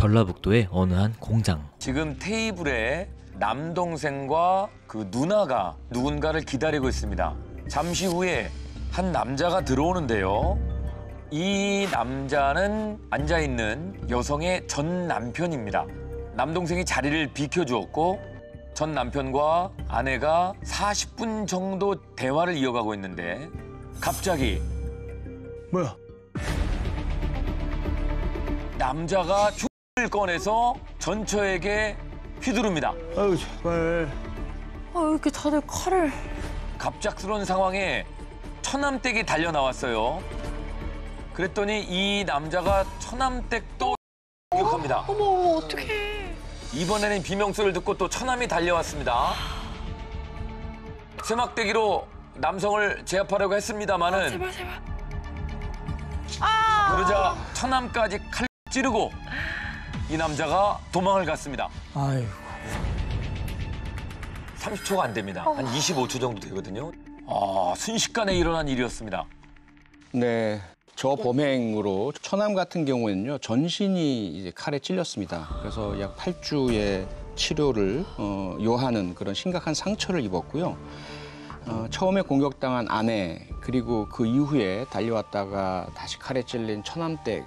전라북도의 어느 한 공장. 지금 테이블에 남동생과 그 누나가 누군가를 기다리고 있습니다. 잠시 후에 한 남자가 들어오는데요. 이 남자는 앉아있는 여성의 전 남편입니다. 남동생이 자리를 비켜주었고 전 남편과 아내가 40분 정도 대화를 이어가고 있는데 갑자기 뭐야? 남자가 총을 꺼내서 전처에게 휘두릅니다. 아유 제발. 아, 왜 이렇게 다들 칼을... 갑작스러운 상황에 처남댁이 달려 나왔어요. 그랬더니 이 남자가 처남댁도 공격합니다. 어머, 어떡해. 이번에는 비명소리를 듣고 또 처남이 달려왔습니다. 세막대기로 남성을 제압하려고 했습니다마는 제발. 그러자 처남까지 칼 찌르고 이 남자가 도망을 갔습니다. 아이고. 30초가 안 됩니다. 한 25초 정도 되거든요. 순식간에 일어난 일이었습니다. 네, 저 범행으로 처남 같은 경우에는요 전신이 이제 칼에 찔렸습니다. 그래서 약 8주의 치료를 요하는 그런 심각한 상처를 입었고요. 처음에 공격당한 아내 그리고 그 이후에 달려왔다가 다시 칼에 찔린 처남댁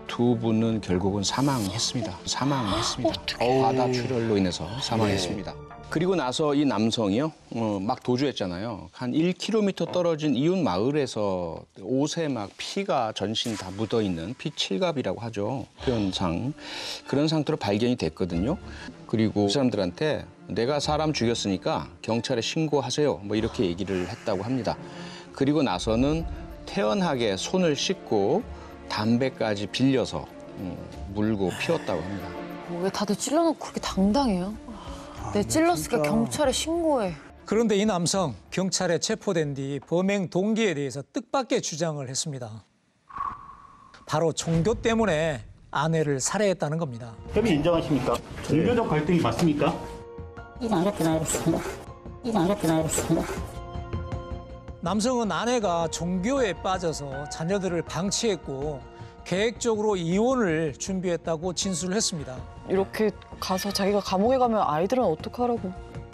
두 분은 결국은 사망했습니다. 과다출혈로 인해서 사망했습니다. 그리고 나서 이 남성이요, 막 도주했잖아요. 한 1km 떨어진 이웃 마을에서 옷에 막 피가 전신 다 묻어있는 피칠갑이라고 하죠, 표현상. 그런 상태로 발견이 됐거든요. 그리고 그 사람들한테 내가 사람 죽였으니까 경찰에 신고하세요. 뭐 이렇게 얘기를 했다고 합니다. 그리고 나서는 태연하게 손을 씻고 담배까지 빌려서 물고 피웠다고 합니다. 왜 다들 찔러놓고 그렇게 당당해요? 내 찔렀으니까 진짜. 경찰에 신고해. 그런데 이 남성 경찰에 체포된 뒤 범행 동기에 대해서 뜻밖의 주장을 했습니다. 바로 종교 때문에 아내를 살해했다는 겁니다. 혐의 인정하십니까? 종교적 갈등이 맞습니까? 이거 안 갖다 놔야겠습니다. 남성은 아내가 종교에 빠져서 자녀들을 방치했고 계획적으로 이혼을 준비했다고 진술을 했습니다. 이렇게 가서 자기가 감옥에 가면 아이들은 어떡하라고.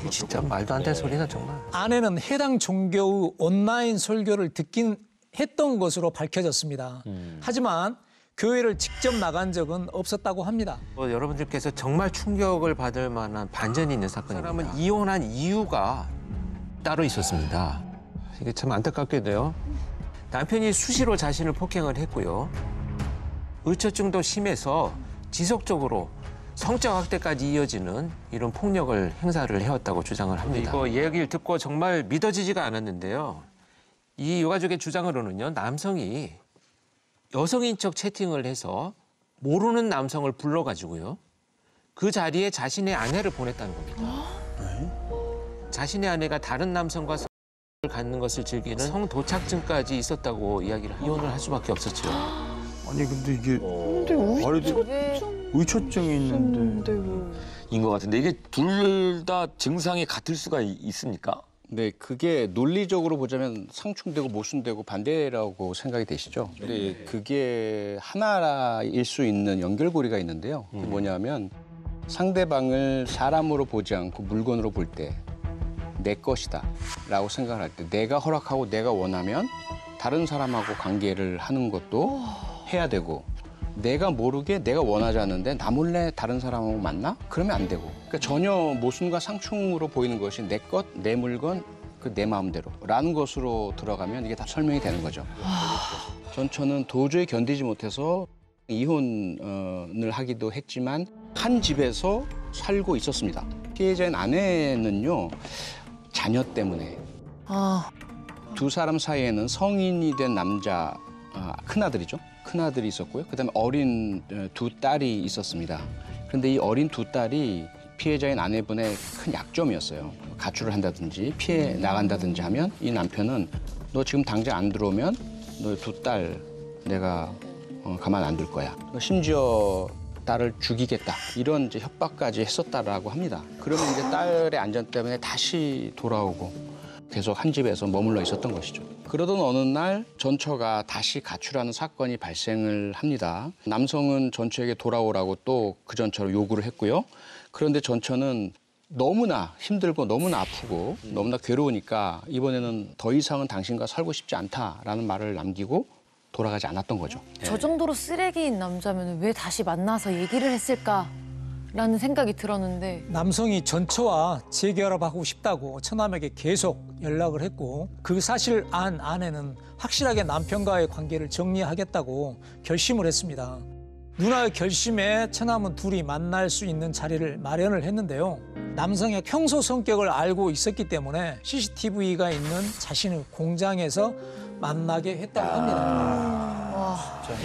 진짜 말도 안 되는 소리다 정말. 아내는 해당 종교의 온라인 설교를 듣긴 했던 것으로 밝혀졌습니다. 하지만 교회를 직접 나간 적은 없었다고 합니다. 여러분들께서 정말 충격을 받을 만한 반전이 있는 사건입니다. 사람은 이혼한 이유가 따로 있었습니다. 이게 참 안타깝게도요. 남편이 수시로 자신을 폭행을 했고요. 의처증도 심해서 지속적으로 성적 학대까지 이어지는 이런 폭력을 행사를 해왔다고 주장을 합니다. 이거 얘기를 듣고 정말 믿어지지가 않았는데요. 이 유가족의 주장으로는요. 남성이 여성인 척 채팅을 해서 모르는 남성을 불러가지고요. 그 자리에 자신의 아내를 보냈다는 겁니다. 자신의 아내가 다른 남성과 성을 갖는 것을 즐기는 성도착증까지 있었다고 이야기를 이혼을 할 수밖에 없었죠. 아니 근데 이게 근데 의처증이 있는데. 인 것 같은데 이게 둘 다 증상이 같을 수가 있습니까? 네, 그게 논리적으로 보자면 상충되고 모순되고 반대라고 생각이 되시죠? 근데 그게 하나일 수 있는 연결고리가 있는데요. 그게 뭐냐면 상대방을 사람으로 보지 않고 물건으로 볼 때 내 것이다 라고 생각을 할 때 내가 허락하고 내가 원하면 다른 사람하고 관계를 하는 것도 해야 되고 내가 모르게 내가 원하지 않는데 나 몰래 다른 사람하고 만나? 그러면 안 되고. 그러니까 전혀 모순과 상충으로 보이는 것이 내 것, 내 물건, 그 내 마음대로 라는 것으로 들어가면 이게 다 설명이 되는 거죠. 저는 도저히 견디지 못해서 이혼을 하기도 했지만 한 집에서 살고 있었습니다. 피해자인 아내는요. 자녀 때문에 두 사람 사이에는 성인이 된 남자, 큰아들이죠. 큰아들이 있었고요. 그다음에 어린 두 딸이 있었습니다. 그런데 이 어린 두 딸이 피해자인 아내분의 큰 약점이었어요. 가출을 한다든지 피해 나간다든지 하면 이 남편은 너 지금 당장 안 들어오면 너 두 딸 내가 가만 안 둘 거야. 심지어 딸을 죽이겠다. 이런 이제 협박까지 했었다라고 합니다. 그러면 이제 딸의 안전 때문에 다시 돌아오고 계속 한 집에서 머물러 있었던 것이죠. 그러던 어느 날 전처가 다시 가출하는 사건이 발생을 합니다. 남성은 전처에게 돌아오라고 또 그 전처로 요구를 했고요. 그런데 전처는 너무나 힘들고 너무나 아프고 너무나 괴로우니까 이번에는 더 이상은 당신과 살고 싶지 않다라는 말을 남기고 돌아가지 않았던 거죠. 저 정도로 쓰레기인 남자면 왜 다시 만나서 얘기를 했을까라는 생각이 들었는데 남성이 전처와 재결합하고 싶다고 처남에게 계속 연락을 했고 그 사실을 안 아내는 확실하게 남편과의 관계를 정리하겠다고 결심을 했습니다. 누나의 결심에 처남은 둘이 만날 수 있는 자리를 마련을 했는데요. 남성의 평소 성격을 알고 있었기 때문에 CCTV가 있는 자신의 공장에서 만나게 했다고 합니다.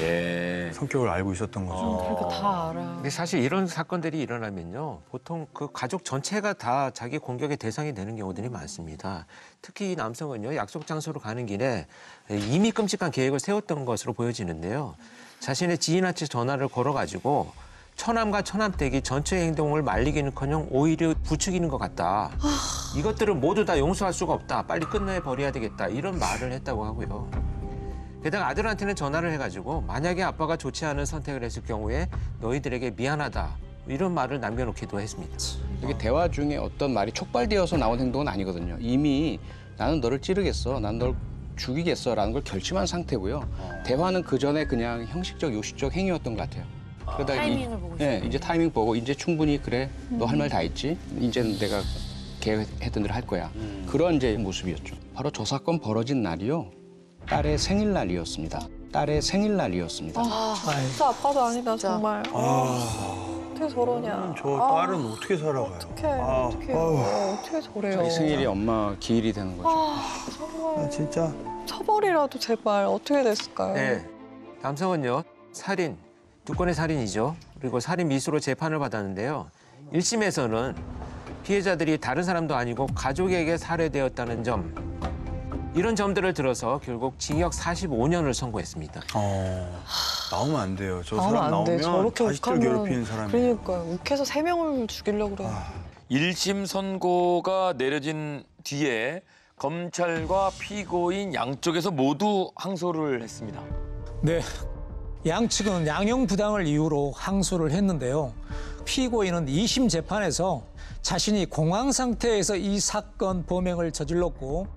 예. 성격을 알고 있었던 거죠. 그러니까 다 알아. 근데 사실 이런 사건들이 일어나면요. 보통 그 가족 전체가 다 자기 공격의 대상이 되는 경우들이 많습니다. 특히 이 남성은요. 약속 장소로 가는 길에 이미 끔찍한 계획을 세웠던 것으로 보여지는데요. 자신의 지인한테 전화를 걸어가지고 처남과 처남댁이 전처의 행동을 말리기는커녕 오히려 부추기는 것 같다. 이것들을 모두 다 용서할 수가 없다. 빨리 끝내버려야 되겠다. 이런 말을 했다고 하고요. 게다가 아들한테는 전화를 해가지고 만약에 아빠가 좋지 않은 선택을 했을 경우에 너희들에게 미안하다. 이런 말을 남겨놓기도 했습니다. 이게 대화 중에 어떤 말이 촉발되어서 나온 행동은 아니거든요. 이미 나는 너를 찌르겠어. 난 널 죽이겠어라는 걸 결심한 상태고요. 대화는 그 전에 그냥 형식적, 요식적 행위였던 것 같아요. 그러다 타이밍을 보고 예, 이제 타이밍 보고 이제 충분히 그래. 너 할 말 다 했지. 이제는 내가 계획했던 대로 할 거야. 그런 이제 모습이었죠. 바로 저 사건 벌어진 날이요. 딸의 생일날이었습니다. 딸의 생일날이었습니다. 진짜 아파도 아니다 정말. 어떻게 저러냐. 저 딸은 어떻게 살아가요? 어떻게 저래요. 자기 생일이 엄마 기일이 되는 거죠. 정말 진짜. 처벌이라도 제발 어떻게 됐을까요? 네. 남성은요. 살인, 2건의 살인이죠. 그리고 살인 미수로 재판을 받았는데요. 1심에서는 피해자들이 다른 사람도 아니고 가족에게 살해되었다는 점, 이런 점들을 들어서 결국 징역 45년을 선고했습니다. 나오면 안 돼요. 저 나오면 사람 안 돼. 나오면 저렇게 자식들 욱하면 괴롭히는 사람이. 그러니까요. 욱해서 3명을 죽이려고 그래요. 1심 선고가 내려진 뒤에 검찰과 피고인 양쪽에서 모두 항소를 했습니다. 네, 양측은 양형 부당을 이유로 항소를 했는데요. 피고인은 2심 재판에서 자신이 공황 상태에서 이 사건 범행을 저질렀고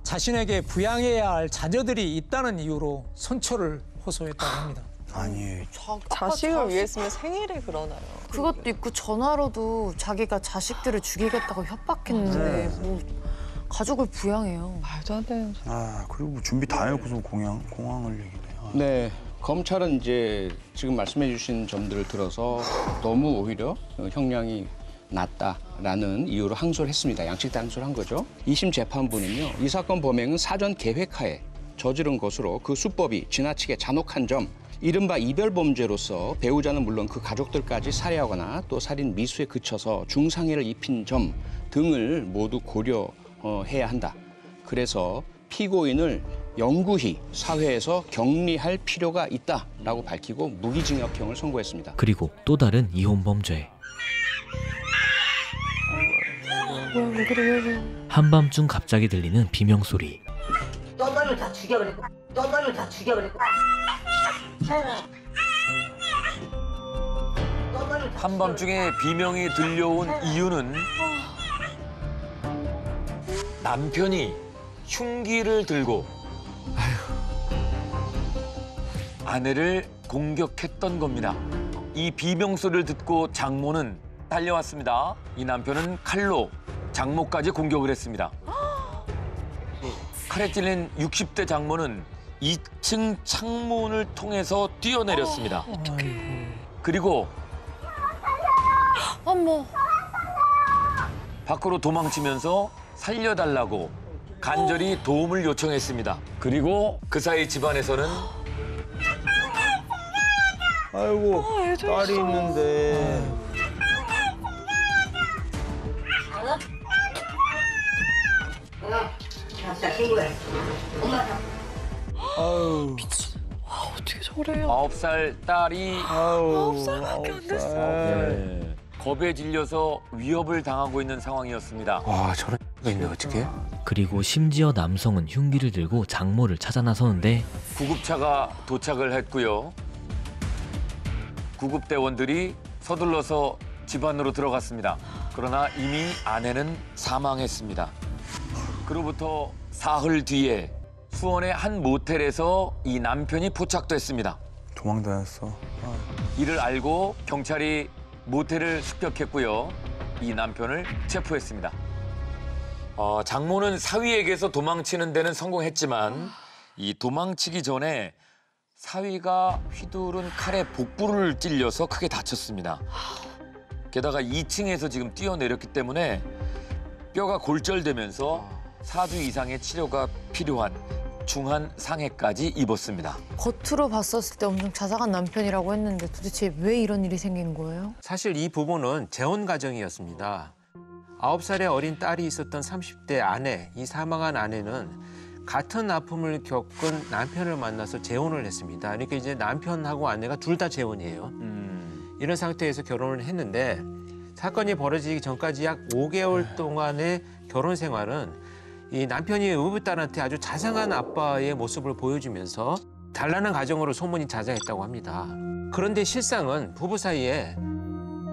자신에게 부양해야 할 자녀들이 있다는 이유로 선처를 호소했다고 합니다. 아니, 자식을 위해 쓰면 생일에 그러나요? 그것도 있고 전화로도 자기가 자식들을 죽이겠다고 협박했는데 뭐 가족을 부양해요. 말도 안 되는 소리. 그리고 뭐 준비 다 해놓고서 공항을 얘기네요. 네, 검찰은 이제 지금 말씀해 주신 점들을 들어서 너무 오히려 형량이 낮다라는 이유로 항소를 했습니다. 양측 다 항소를 한 거죠. 2심 재판부는요. 이 사건 범행은 사전 계획하에 저지른 것으로 그 수법이 지나치게 잔혹한 점, 이른바 이별범죄로서 배우자는 물론 그 가족들까지 살해하거나 또 살인 미수에 그쳐서 중상해를 입힌 점 등을 모두 고려해야 한다. 그래서 피고인을 영구히 사회에서 격리할 필요가 있다라고 밝히고 무기징역형을 선고했습니다. 그리고 또 다른 이혼 범죄. 왜 그래. 한밤중 갑자기 들리는 비명 소리. 너를 다 죽여버리고 너를 다 죽여버리고 한밤중에 비명이 들려온 이유는 남편이 흉기를 들고 아내를 공격했던 겁니다. 이 비명 소리를 듣고 장모는 달려왔습니다. 이 남편은 칼로 장모까지 공격을 했습니다. 칼에 찔린 60대 장모는 2층 창문을 통해서 뛰어내렸습니다. 그리고 어머. 밖으로 도망치면서 살려달라고 간절히 도움을 요청했습니다. 그리고 그 사이 집안에서는 아이고, 애도 딸이 있어. 있는데. 아유, 어떻게 저래요? 9살 딸이 9살밖에 안 됐어. 겁에 질려서 위협을 당하고 있는 상황이었습니다. 와, 저런 있네 어떻게? 그리고 심지어 남성은 흉기를 들고 장모를 찾아 나서는데 구급차가 도착을 했고요. 구급대원들이 서둘러서 집 안으로 들어갔습니다. 그러나 이미 아내는 사망했습니다. 그로부터 사흘 뒤에 수원의 한 모텔에서 이 남편이 포착됐습니다. 도망 다녔어. 이를 알고 경찰이 모텔을 습격했고요. 이 남편을 체포했습니다. 장모는 사위에게서 도망치는 데는 성공했지만 이 도망치기 전에 사위가 휘두른 칼에 복부를 찔려서 크게 다쳤습니다. 게다가 2층에서 지금 뛰어내렸기 때문에 뼈가 골절되면서 4주 이상의 치료가 필요한 중한 상해까지 입었습니다. 겉으로 봤었을 때 엄청 자상한 남편이라고 했는데 도대체 왜 이런 일이 생긴 거예요? 사실 이 부부는 재혼 가정이었습니다. 9살의 어린 딸이 있었던 30대 아내, 이 사망한 아내는 같은 아픔을 겪은 남편을 만나서 재혼을 했습니다. 그러니까 이제 남편하고 아내가 둘 다 재혼이에요. 이런 상태에서 결혼을 했는데 사건이 벌어지기 전까지 약 5개월 동안의 결혼 생활은 이 남편이 의붓딸한테 아주 자상한 아빠의 모습을 보여주면서 단란한 가정으로 소문이 자자했다고 합니다. 그런데 실상은 부부 사이에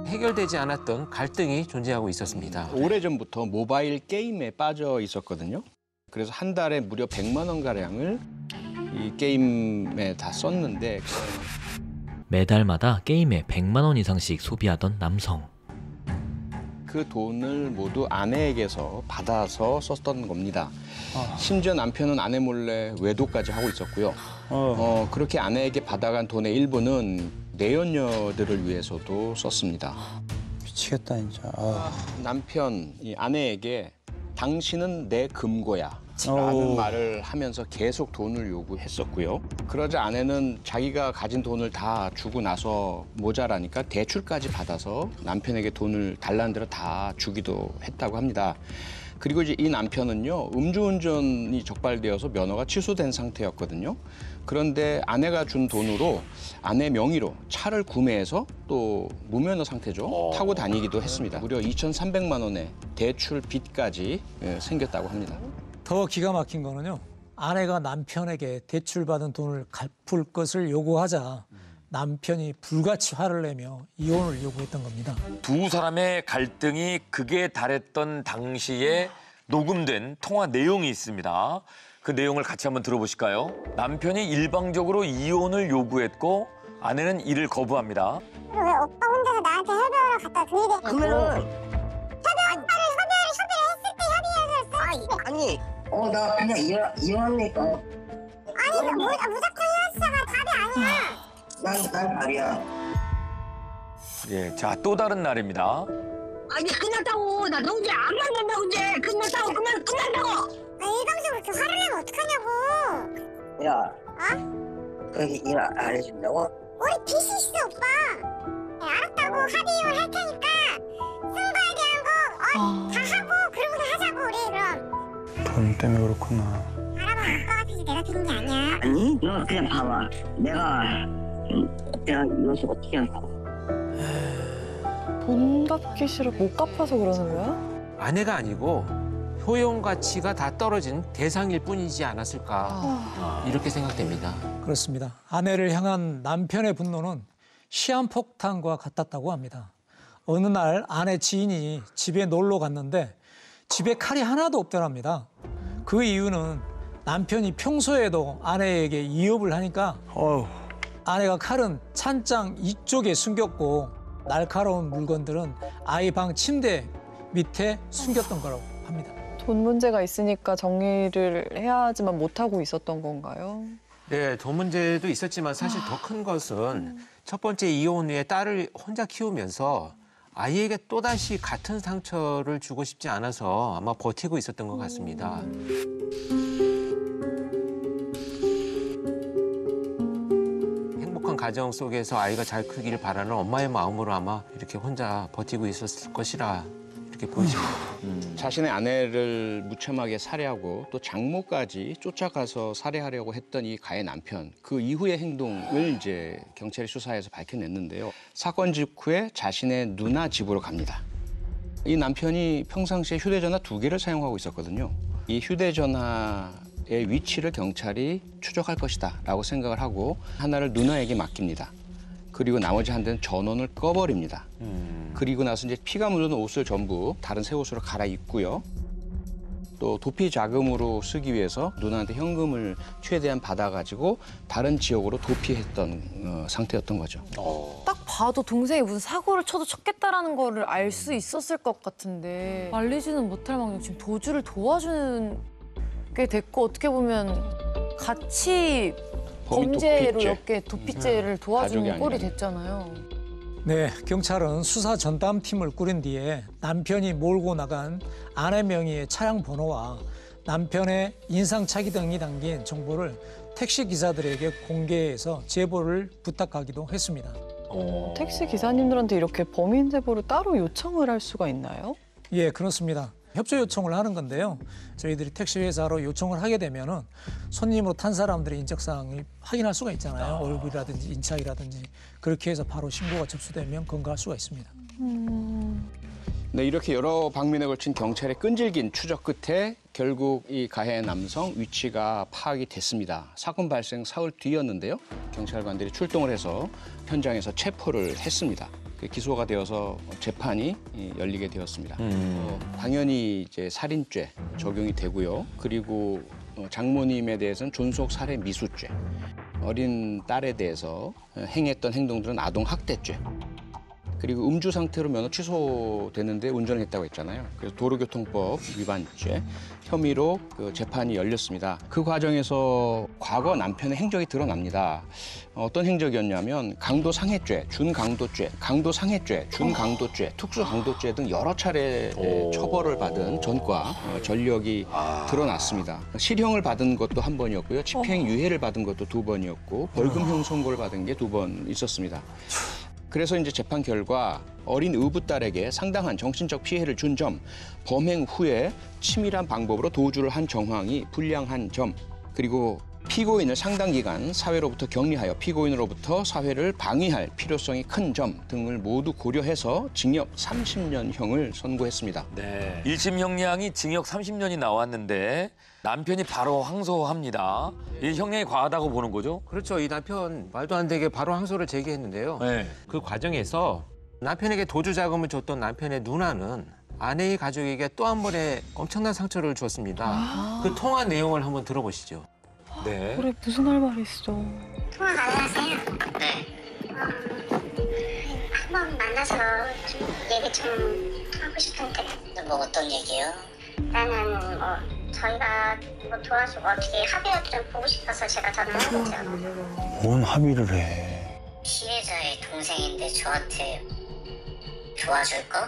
해결되지 않았던 갈등이 존재하고 있었습니다. 오래전부터 모바일 게임에 빠져 있었거든요. 그래서 한 달에 무려 100만 원 가량을 이 게임에 다 썼는데 매달마다 게임에 100만 원 이상씩 소비하던 남성. 그 돈을 모두 아내에게서 받아서 썼던 겁니다. 심지어 남편은 아내 몰래 외도까지 하고 있었고요. 그렇게 아내에게 받아간 돈의 일부는 내연녀들을 위해서도 썼습니다. 미치겠다 진짜. 남편, 이 아내에게 당신은 내 금고야 라는 말을 하면서 계속 돈을 요구했었고요. 그러자 아내는 자기가 가진 돈을 다 주고 나서 모자라니까 대출까지 받아서 남편에게 돈을 달라는 대로 다 주기도 했다고 합니다. 그리고 이제 이 남편은요, 음주운전이 적발되어서 면허가 취소된 상태였거든요. 그런데 아내가 준 돈으로 아내 명의로 차를 구매해서 또 무면허 상태죠. 타고 다니기도 했습니다. 무려 2,300만 원의 대출 빚까지 생겼다고 합니다. 더 기가 막힌 거는요. 아내가 남편에게 대출받은 돈을 갚을 것을 요구하자 남편이 불같이 화를 내며 이혼을 요구했던 겁니다. 두 사람의 갈등이 극에 달했던 당시에 녹음된 통화 내용이 있습니다. 그 내용을 같이 한번 들어보실까요? 남편이 일방적으로 이혼을 요구했고 아내는 이를 거부합니다. 왜 오빠 혼자서 나한테 협의하러 갖다 드리겠냐고. 그러면은 협의를 했을 때 협의해서 아니 나 그냥 이혼합니까? 아니 무조건 헤어지자가 답이 아니야. 난 답이야. 예, 자, 또 다른 날입니다. 아니 끝났다고. 나 너 이제 안 만난다고 이제. 끝났다고. 끝난다고. 일방적으로 그 화를 내면 어떡하냐고. 야. 그렇게 일 안 해준다고? 우리 빚이 있어 오빠. 알았다고 합의를 할 테니까 승부에 대한 거 다 하고 그러고서 하자고 우리 그럼. 돈 때문에 그렇구나. 알아봐 오빠가 빚이 내가 드린 게 아니야. 아니 너 그냥 봐봐. 내가 이것을 어떻게 한다고? 돈 갚기 싫어 못 갚아서 그러는 거야? 아내가 아니고 효용 가치가 다 떨어진 대상일 뿐이지 않았을까 이렇게 생각됩니다. 그렇습니다. 아내를 향한 남편의 분노는 시한폭탄과 같았다고 합니다. 어느 날 아내 지인이 집에 놀러 갔는데 집에 칼이 하나도 없더랍니다. 그 이유는 남편이 평소에도 아내에게 이업을 하니까 아내가 칼은 찬장 이쪽에 숨겼고 날카로운 물건들은 아이 방 침대 밑에 숨겼던 거라고 합니다. 돈 문제가 있으니까 정리를 해야 하지만 못하고 있었던 건가요? 네, 돈 문제도 있었지만 사실 더 큰 것은 첫 번째 이혼 후에 딸을 혼자 키우면서 아이에게 또다시 같은 상처를 주고 싶지 않아서 아마 버티고 있었던 것 같습니다. 행복한 가정 속에서 아이가 잘 크기를 바라는 엄마의 마음으로 아마 이렇게 혼자 버티고 있었을 것이라 이렇게 보여집니다. 자신의 아내를 무참하게 살해하고 또 장모까지 쫓아가서 살해하려고 했던 이 가해 남편, 그 이후의 행동을 이제 경찰이 수사해서 밝혀냈는데요. 사건 직후에 자신의 누나 집으로 갑니다. 이 남편이 평상시에 휴대전화 2개를 사용하고 있었거든요. 이 휴대전화의 위치를 경찰이 추적할 것이다 라고 생각을 하고 하나를 누나에게 맡깁니다. 그리고 나머지 한 대는 전원을 꺼버립니다. 그리고 나서 이제 피가 묻은 옷을 전부 다른 새 옷으로 갈아입고요. 또 도피 자금으로 쓰기 위해서 누나한테 현금을 최대한 받아가지고 다른 지역으로 도피했던 상태였던 거죠. 딱 봐도 동생이 무슨 사고를 쳐도 쳤겠다라는 거를 알 수 있었을 것 같은데 말리지는 못할 망정 지금 도주를 도와주는 게 됐고 어떻게 보면 같이 범죄로 이렇게 도피죄를 도와주는 꼴이 됐잖아요. 네, 경찰은 수사 전담팀을 꾸린 뒤에 남편이 몰고 나간 아내 명의의 차량 번호와 남편의 인상착의 등이 담긴 정보를 택시 기사들에게 공개해서 제보를 부탁하기도 했습니다. 택시 기사님들한테 이렇게 범인 제보를 따로 요청을 할 수가 있나요? 예, 그렇습니다. 협조 요청을 하는 건데요. 저희들이 택시 회사로 요청을 하게 되면은 손님으로 탄 사람들의 인적사항을 확인할 수가 있잖아요. 얼굴이라든지 인착이라든지 그렇게 해서 바로 신고가 접수되면 검거할 수가 있습니다. 네, 이렇게 여러 방면에 걸친 경찰의 끈질긴 추적 끝에 결국 이 가해 남성 위치가 파악이 됐습니다. 사건 발생 사흘 뒤였는데요. 경찰관들이 출동을 해서 현장에서 체포를 했습니다. 기소가 되어서 재판이 열리게 되었습니다. 당연히 이제 살인죄 적용이 되고요. 그리고 장모님에 대해서는 존속 살해 미수죄, 어린 딸에 대해서 행했던 행동들은 아동 학대죄, 그리고 음주 상태로 면허 취소되는데 운전을 했다고 했잖아요. 그래서 도로교통법 위반죄 혐의로 그 재판이 열렸습니다. 그 과정에서 과거 남편의 행적이 드러납니다. 어떤 행적이었냐면 강도상해죄, 준강도죄, 강도상해죄, 준강도죄, 특수강도죄 등 여러 차례 처벌을 받은 전과 전력이 드러났습니다. 실형을 받은 것도 한 번이었고요. 집행유예를 받은 것도 2번이었고 벌금형 선고를 받은 게 2번 있었습니다. 그래서 이제 재판 결과 어린 의붓딸에게 상당한 정신적 피해를 준 점, 범행 후에 치밀한 방법으로 도주를 한 정황이 불량한 점, 그리고 피고인을 상당 기간 사회로부터 격리하여 피고인으로부터 사회를 방위할 필요성이 큰 점 등을 모두 고려해서 징역 30년형을 선고했습니다. 네. 1심 형량이 징역 30년이 나왔는데 남편이 바로 항소합니다. 이 형량이 과하다고 보는 거죠? 그렇죠. 이 남편 말도 안 되게 바로 항소를 제기했는데요. 네. 그 과정에서 남편에게 도주 자금을 줬던 남편의 누나는 아내의 가족에게 또 한 번의 엄청난 상처를 줬습니다. 그 통화 내용을 한번 들어보시죠. 네. 그래, 무슨 할 말이 있어. 통화 가능하세요? 네. 한번 만나서 좀 얘기 좀 하고 싶은데. 뭐 어떤 얘기요? 나는 뭐 저희가 뭐 도와주고 어떻게 합의라도 좀 보고 싶어서 제가 전화한 거죠. 뭔 합의를 해? 피해자의 동생인데 저한테 도와줄 거?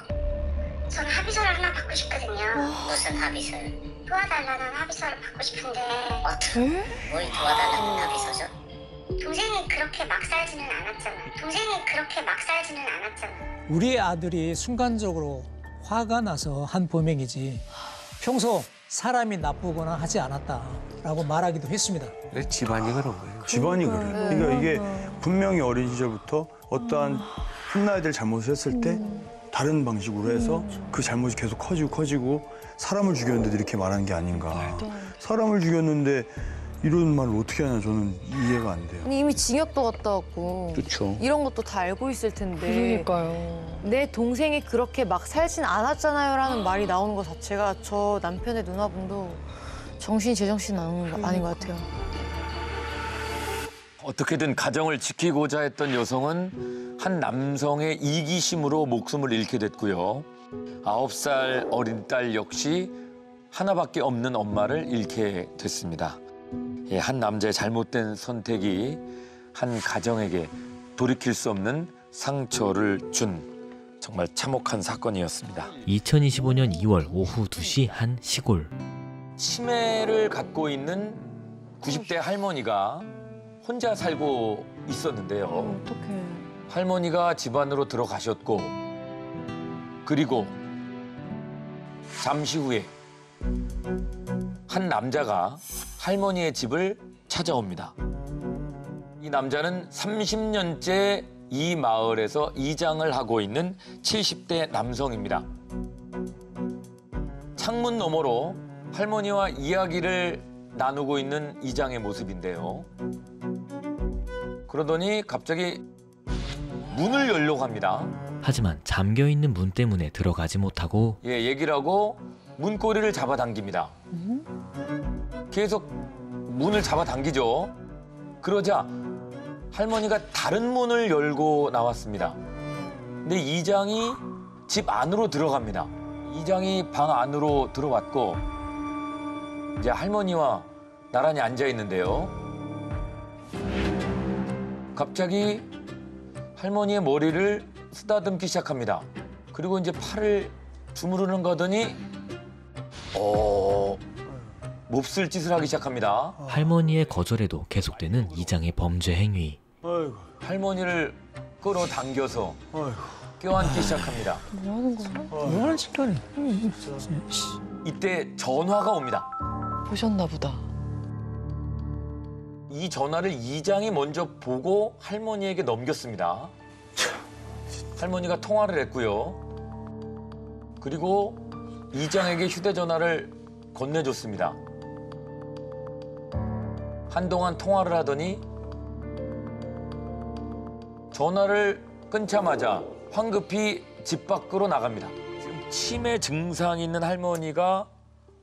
저는 합의서를 하나 받고 싶거든요. 무슨 합의서요? 도와달라는 합의서를 받고 싶은데 어떻게? 뭘 도와달라는 합의서죠? 동생이 그렇게 막 살지는 않았잖아. 우리 아들이 순간적으로 화가 나서 한 범행이지 평소 사람이 나쁘거나 하지 않았다라고 말하기도 했습니다. 집안이 그런 거예요. 집안이 그래. 그러니까 이게 분명히 어린 시절부터 어떠한 혼나야 될 잘못을 했을 때 다른 방식으로 해서 그 잘못이 계속 커지고 사람을 죽였는데도 이렇게 말하는 게 아닌가. 사람을 죽였는데 이런 말을 어떻게 하냐 저는 이해가 안 돼요. 아니, 이미 징역도 갔다 왔고 그렇죠. 이런 것도 다 알고 있을 텐데 그러니까요. 내 동생이 그렇게 막 살진 않았잖아요 라는 말이 나오는 것 자체가 저 남편의 누나분도 정신이 제정신 아닌 것 같아요. 어떻게든 가정을 지키고자 했던 여성은 한 남성의 이기심으로 목숨을 잃게 됐고요. 9살 어린 딸 역시 하나밖에 없는 엄마를 잃게 됐습니다. 한 남자의 잘못된 선택이 한 가정에게 돌이킬 수 없는 상처를 준 정말 참혹한 사건이었습니다. 2025년 2월 오후 2시 한 시골. 치매를 갖고 있는 90대 할머니가 혼자 살고 있었는데요. 어떡해. 할머니가 집 안으로 들어가셨고 그리고 잠시 후에 한 남자가 할머니의 집을 찾아옵니다. 이 남자는 30년째 이 마을에서 이장을 하고 있는 70대 남성입니다. 창문 너머로 할머니와 이야기를 나누고 있는 이장의 모습인데요. 그러더니 갑자기 문을 열려고 합니다. 하지만 잠겨있는 문 때문에 들어가지 못하고 예, 얘기를 하고 문고리를 잡아당깁니다. 계속 문을 잡아당기죠. 그러자 할머니가 다른 문을 열고 나왔습니다. 근데 이장이 집 안으로 들어갑니다. 이장이 방 안으로 들어왔고 이제 할머니와 나란히 앉아 있는데요. 갑자기 할머니의 머리를 쓰다듬기 시작합니다. 그리고 이제 팔을 주무르는 거더니 몹쓸 짓을 하기 시작합니다. 할머니의 거절에도 계속되는 이장의 범죄 행위. 아이고. 할머니를 끌어당겨서 껴안기 시작합니다. 뭐 하는 거야? 뭐하는 짓거리? 이때 전화가 옵니다. 보셨나 보다. 이 전화를 이장이 먼저 보고 할머니에게 넘겼습니다. 할머니가 통화를 했고요. 그리고 이장에게 휴대전화를 건네줬습니다. 한동안 통화를 하더니 전화를 끊자마자 황급히 집 밖으로 나갑니다. 지금 치매 증상이 있는 할머니가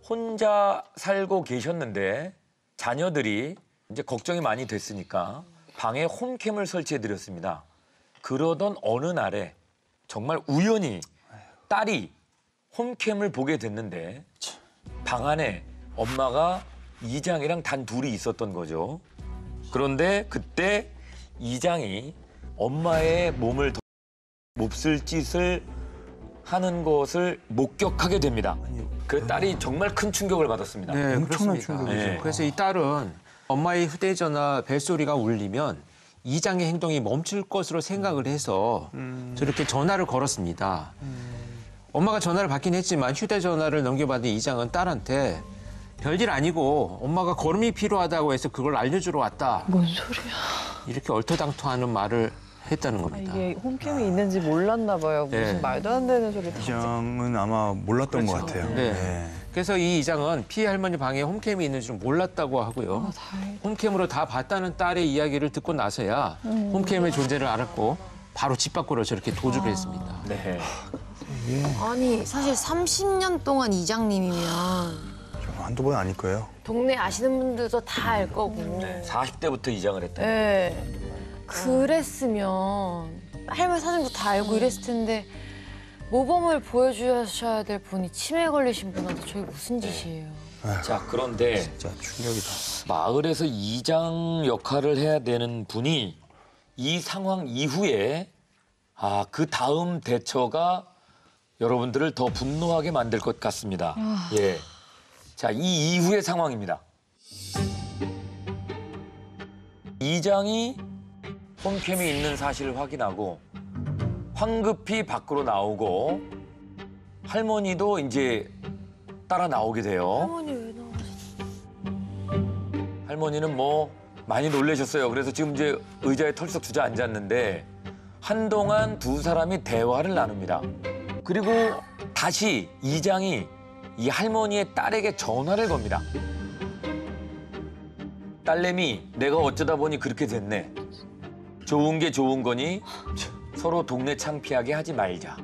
혼자 살고 계셨는데 자녀들이 이제 걱정이 많이 됐으니까 방에 홈캠을 설치해드렸습니다. 그러던 어느 날에 정말 우연히 딸이 홈캠을 보게 됐는데 방 안에 엄마가 이장이랑 단 둘이 있었던 거죠. 그런데 그때 이장이 엄마의 몸을 몹쓸 짓을 하는 것을 목격하게 됩니다. 그 딸이 정말 큰 충격을 받았습니다. 네, 엄청난 그렇습니다. 충격이죠. 네. 그래서 이 딸은 엄마의 휴대전화 벨소리가 울리면 이장의 행동이 멈출 것으로 생각을 해서 저렇게 전화를 걸었습니다. 엄마가 전화를 받긴 했지만 휴대전화를 넘겨받은 이장은 딸한테 별일 아니고 엄마가 걸음이 필요하다고 해서 그걸 알려주러 왔다. 뭔 소리야? 이렇게 얼토당토하는 말을 했다는 아, 겁니다. 이게 홈캠이 있는지 몰랐나 봐요. 무슨 네. 말도 안 되는 소리 다. 이장은 아마 몰랐던 것 같아요. 네. 네. 그래서 이 이장은 피해 할머니 방에 홈캠이 있는 줄 몰랐다고 하고요. 홈캠으로 다 봤다는 딸의 이야기를 듣고 나서야 홈캠의 존재를 알았고 바로 집 밖으로 저렇게 도주를 했습니다. 네. 아니 사실 30년 동안 이장님이면 한두 번 아닐 거예요. 동네 아시는 분들도 다 알 거고. 40대부터 이장을 했다. 네. 그랬으면 할머니 사진도 다 알고 이랬을 텐데 모범을 보여주셔야 될 분이 치매에 걸리신 분한테 저게 무슨 짓이에요? 자, 그런데 진짜 충격이다. 마을에서 이장 역할을 해야 되는 분이 이 상황 이후에 그 다음 대처가 여러분들을 더 분노하게 만들 것 같습니다. 예. 자, 이 이후의 상황입니다. 이장이 홈캠이 있는 사실을 확인하고 황급히 밖으로 나오고 할머니도 이제 따라 나오게 돼요. 할머니 왜 나오셨어? 할머니는 뭐 많이 놀라셨어요. 그래서 지금 이제 의자에 털썩 주저앉았는데 한동안 두 사람이 대화를 나눕니다. 그리고 다시 이장이 이 할머니의 딸에게 전화를 겁니다. 딸내미, 내가 어쩌다 보니 그렇게 됐네. 좋은 게 좋은 거니 서로 동네 창피하게 하지 말자.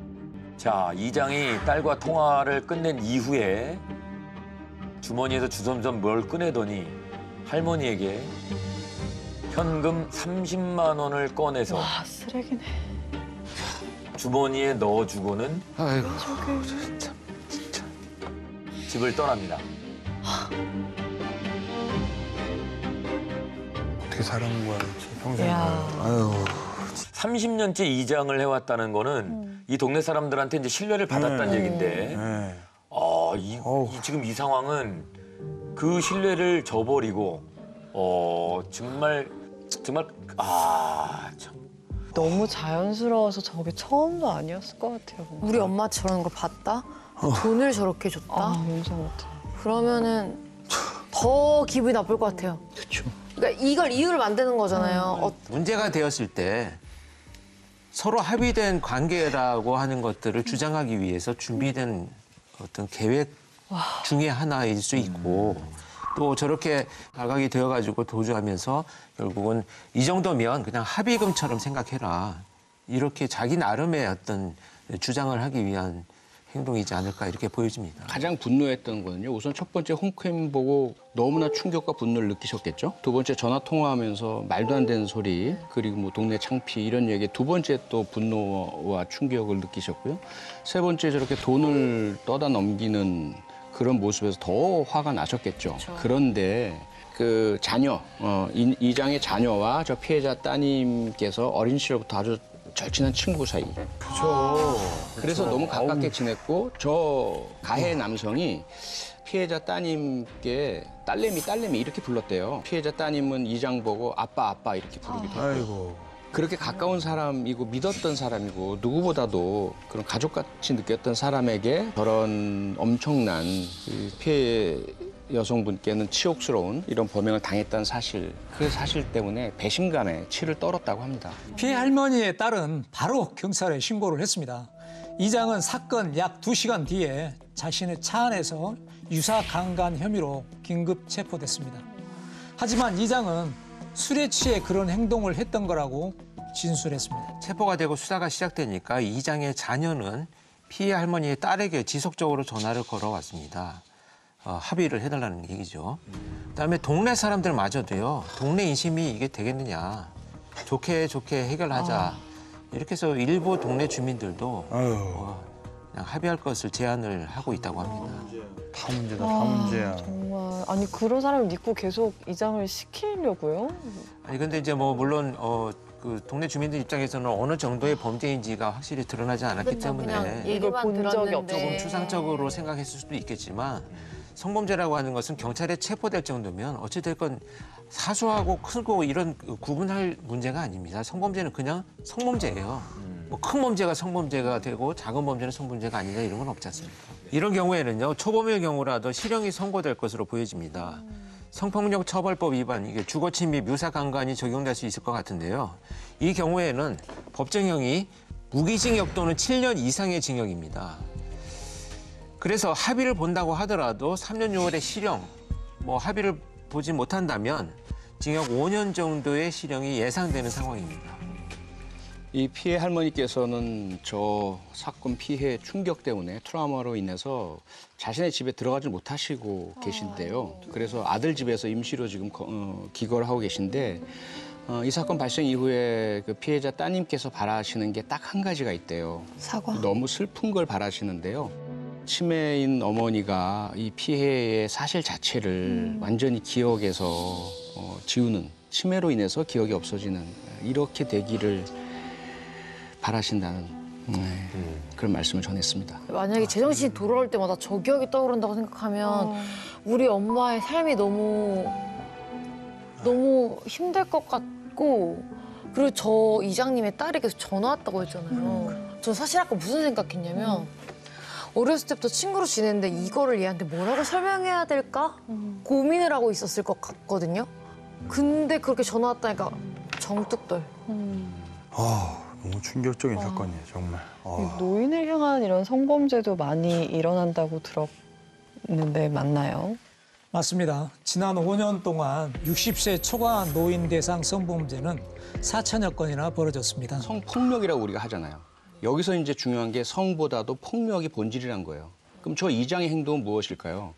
자, 이장이 딸과 통화를 끝낸 이후에 주머니에서 주섬섬 뭘 꺼내더니 할머니에게 현금 30만 원을 꺼내서 와, 쓰레기네. 주머니에 넣어주고는 아이고, 집을 떠납니다. 어떻게 사는 거야, 평생. 야. 아유. 30년째 이장을 해왔다는 거는 이 동네 사람들한테 이제 신뢰를 받았다는 얘기인데 네. 지금 이 상황은 그 신뢰를 저버리고 정말 참. 너무 자연스러워서 저게 처음도 아니었을 것 같아요. 뭔가. 우리 엄마 저런 거 봤다? 돈을 저렇게 줬다? 용서 못해. 그러면은 더 기분이 나쁠 것 같아요. 그렇죠. 그러니까 이걸 이유를 만드는 거잖아요. 문제가 되었을 때 서로 합의된 관계라고 하는 것들을 주장하기 위해서 준비된 어떤 계획 중에 하나일 수 있고 또 저렇게 발각이 되어가지고 도주하면서 결국은 이 정도면 그냥 합의금처럼 생각해라. 이렇게 자기 나름의 어떤 주장을 하기 위한 행동이지 않을까 이렇게 보여집니다. 가장 분노했던 거는요. 우선 첫 번째 홈캠 보고 너무나 충격과 분노를 느끼셨겠죠. 두 번째 전화 통화하면서 말도 안 되는 소리 그리고 뭐 동네 창피 이런 얘기 두 번째 또 분노와 충격을 느끼셨고요. 세 번째 저렇게 돈을 떠다 넘기는 그런 모습에서 더 화가 나셨겠죠. 그렇죠. 그런데 그 자녀, 이장의 자녀와 저 피해자 따님께서 어린 시절부터 아주 절친한 친구 사이. 그렇죠. 그래서 너무 가깝게 지냈고 저 가해 남성이 피해자 따님께 딸내미 이렇게 불렀대요. 피해자 따님은 이장 보고 아빠 이렇게 부르기도 했고. 아이고. 그렇게 가까운 사람이고 믿었던 사람이고 누구보다도 그런 가족같이 느꼈던 사람에게 저런 엄청난 피해 여성분께는 치욕스러운 이런 범행을 당했다는 사실, 그 사실 때문에 배신감에 치를 떨었다고 합니다. 피해 할머니의 딸은 바로 경찰에 신고를 했습니다. 이장은 사건 약 2시간 뒤에 자신의 차 안에서 유사 강간 혐의로 긴급 체포됐습니다. 하지만 이장은 술에 취해 그런 행동을 했던 거라고 진술했습니다. 체포가 되고 수사가 시작되니까 이장의 자녀는 피해 할머니의 딸에게 지속적으로 전화를 걸어왔습니다. 합의를 해달라는 얘기죠. 그다음에 동네 사람들마저도요. 동네 인심이 이게 되겠느냐. 좋게 해결하자. 이렇게 해서 일부 동네 주민들도 그냥 합의할 것을 제안을 하고 있다고 합니다. 다 문제다, 다 문제야. 정말 아니 그런 사람을 믿고 계속 이장을 시키려고요? 아니 근데 이제 뭐 물론 그 동네 주민들 입장에서는 어느 정도의 범죄인지가 확실히 드러나지 않았기 때문에 이걸 본 적이 없죠. 조금 추상적으로 생각했을 수도 있겠지만 성범죄라고 하는 것은 경찰에 체포될 정도면 어찌됐건 사소하고 크고 이런 구분할 문제가 아닙니다. 성범죄는 그냥 성범죄예요. 뭐 큰 범죄가 성범죄가 되고 작은 범죄는 성범죄가 아니냐 이런 건 없지 않습니까? 이런 경우에는요. 초범일 경우라도 실형이 선고될 것으로 보여집니다. 성폭력 처벌법 위반, 이게 주거침 및 묘사강간이 적용될 수 있을 것 같은데요. 이 경우에는 법정형이 무기징역 또는 7년 이상의 징역입니다. 그래서 합의를 본다고 하더라도 3년 6월의 실형, 뭐 합의를 보지 못한다면 징역 5년 정도의 실형이 예상되는 상황입니다. 이 피해 할머니께서는 저 사건 피해 충격 때문에 트라우마로 인해서 자신의 집에 들어가지 못하시고 계신데요. 그래서 아들 집에서 임시로 지금 기거를 하고 계신데 이 사건 발생 이후에 그 피해자 따님께서 바라시는 게 딱 한 가지가 있대요. 사과? 너무 슬픈 걸 바라시는데요. 치매인 어머니가 이 피해의 사실 자체를 완전히 기억에서 지우는, 치매로 인해서 기억이 없어지는 이렇게 되기를 바라신다는 그런 말씀을 전했습니다. 만약에 제정신이 돌아올 때마다 저 기억이 떠오른다고 생각하면 우리 엄마의 삶이 너무 힘들 것 같고, 그리고 저 이장님의 딸이 계속 전화 왔다고 했잖아요. 전 사실 아까 무슨 생각했냐면 어렸을 때부터 친구로 지냈는데 이거를 얘한테 뭐라고 설명해야 될까 고민을 하고 있었을 것 같거든요. 근데 그렇게 전화 왔다니까 정뚝떨. 너무 충격적인 사건이에요, 정말. 노인을 향한 이런 성범죄도 많이 일어난다고 들었는데 맞나요? 맞습니다. 지난 5년 동안 60세 초과 노인 대상 성범죄는 4천여 건이나 벌어졌습니다. 성폭력이라고 우리가 하잖아요. 여기서 이제 중요한 게 성보다도 폭력이 본질이란 거예요. 그럼 저 이장의 행동은 무엇일까요?